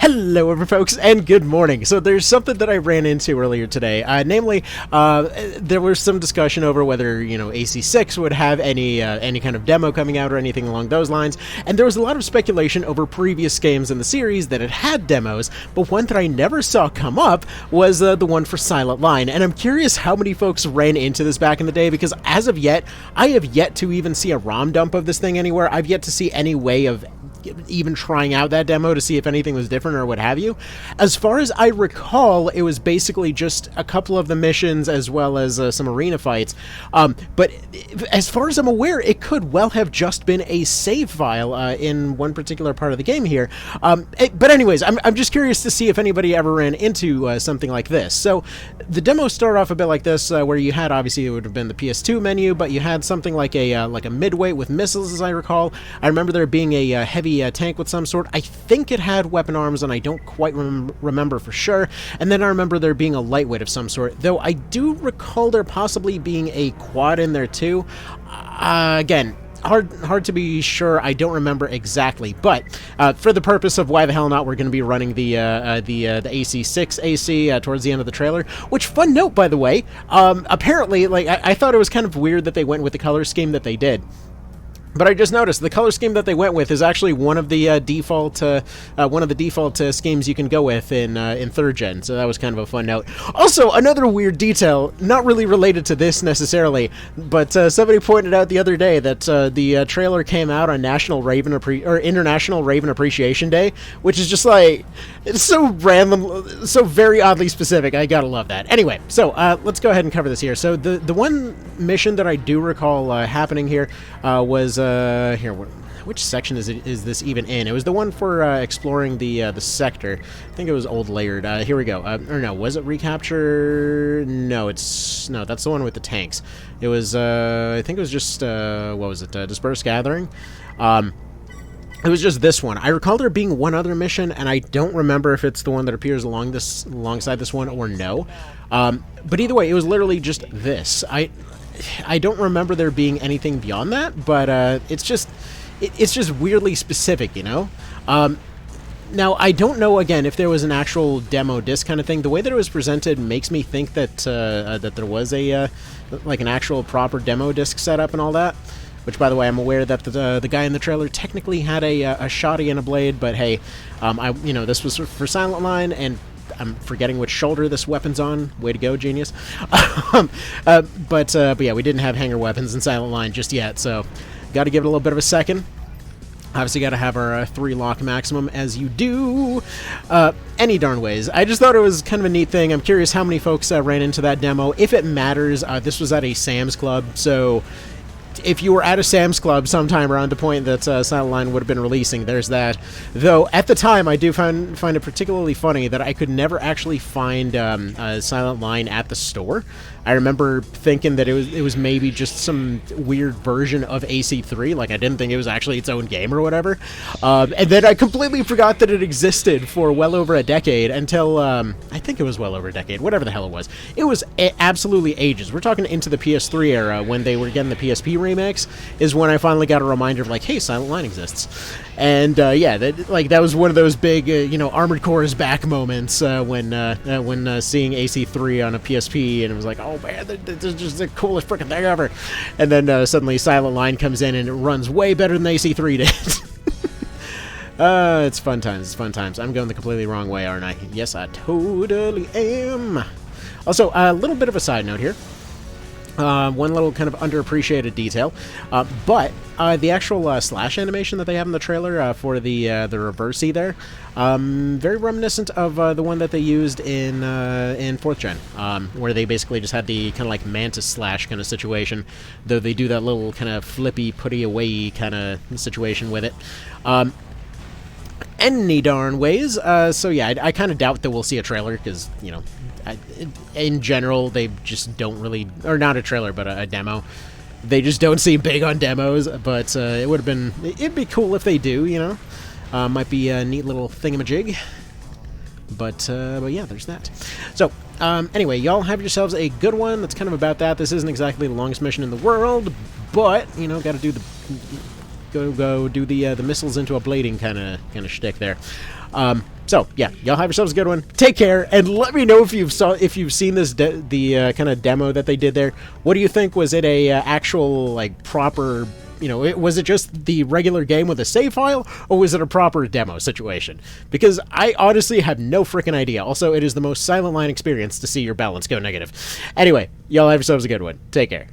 Hello, everyone, folks, and good morning. So there's something that I ran into earlier today. Namely, there was some discussion over whether AC6 would have any kind of demo coming out or anything along those lines, and there was a lot of speculation over previous games in the series that it had demos. But one that I never saw come up was the one for Silent Line, and I'm curious how many folks ran into this back in the day, because as of yet, I have yet to even see a ROM dump of this thing anywhere. I've yet to see any way of even trying out that demo to see if anything was different or what have you. As far as I recall, it was basically just a couple of the missions as well as some arena fights. But as far as I'm aware, it could well have just been a save file in one particular part of the game here. But anyways, I'm just curious to see if anybody ever ran into something like this. So the demo started off a bit like this, where you had, obviously it would have been the PS2 menu, but you had something like a midweight with missiles, as I recall. I remember there being a heavy tank with some sort. I think it had weapon arms, and I don't quite remember for sure. And then I remember there being a lightweight of some sort, though I do recall there possibly being a quad in there too. Again, hard to be sure. I don't remember exactly, but for the purpose of why the hell not, we're going to be running the AC6 AC towards the end of the trailer. Which, fun note, by the way, apparently, I thought it was kind of weird that they went with the color scheme that they did. But I just noticed the color scheme that they went with is actually one of the default schemes you can go with in 3rd gen. So that was kind of a fun note. Also, another weird detail, not really related to this necessarily, but somebody pointed out the other day that the trailer came out on International Raven Appreciation Day, which is just like, it's so random, so very oddly specific. I gotta love that. Anyway, so let's go ahead and cover this here. So the one mission that I do recall happening here was here. Which section is this even in? It was the one for exploring the sector. I think it was Old Laird. Here we go. Or no, was it Recapture? No, that's the one with the tanks. It was I think it was just what was it? Dispersed Gathering. It was just this one. I recall there being one other mission, and I don't remember if it's the one that appears alongside this one or no. But either way, it was literally just this. I don't remember there being anything beyond that, but it's just weirdly specific, you know? Now, I don't know, again, if there was an actual demo disc kind of thing. The way that it was presented makes me think that that there was a like an actual proper demo disc setup and all that. Which, by the way, I'm aware that the guy in the trailer technically had a shotty and a blade, but hey, this was for Silent Line, and I'm forgetting which shoulder this weapon's on. Way to go, genius. But yeah, we didn't have hanger weapons in Silent Line just yet, so got to give it a little bit of a second. Obviously got to have our 3 lock maximum, as you do. Any darn ways. I just thought it was kind of a neat thing. I'm curious how many folks ran into that demo. If it matters, this was at a Sam's Club, so if you were at a Sam's Club sometime around the point that Silent Line would have been releasing, there's that. Though, at the time, I do find it particularly funny that I could never actually find Silent Line at the store. I remember thinking that it was maybe just some weird version of AC3, like I didn't think it was actually its own game or whatever. And then I completely forgot that it existed for well over a decade until, I think it was well over a decade, whatever the hell it was. It was absolutely ages. We're talking into the PS3 era when they were getting the PSP remix, is when I finally got a reminder of like, hey, Silent Line exists. And yeah, that was one of those big, Armored Core is back moments when seeing AC3 on a PSP, and it was like, oh man, this is just the coolest freaking thing ever. And then suddenly Silent Line comes in and it runs way better than AC3 did. It's fun times. It's fun times. I'm going the completely wrong way, aren't I? Yes, I totally am. Also, a little bit of a side note here. One little kind of underappreciated detail, but the actual slash animation that they have in the trailer for the reversey there, very reminiscent of the one that they used in 4th gen, where they basically just had the kind of like mantis slash kind of situation, though they do that little kind of flippy, putty away kind of situation with it. Any darn ways. So yeah, I kind of doubt that we'll see a trailer because, in general, they just don't really, or not a trailer, but a demo. They just don't seem big on demos, but it'd be cool if they do, might be a neat little thingamajig. But yeah, there's that. So, anyway, y'all have yourselves a good one. That's kind of about that. This isn't exactly the longest mission in the world, but, got to do the go do the missiles into a blading kind of shtick there. So yeah, y'all have yourselves a good one. Take care, and let me know if you've seen this the kind of demo that they did there. What do you think? Was it a actual like proper? Was it just the regular game with a save file, or was it a proper demo situation? Because I honestly have no freaking idea. Also, it is the most Silent Line experience to see your balance go negative. Anyway, y'all have yourselves a good one. Take care.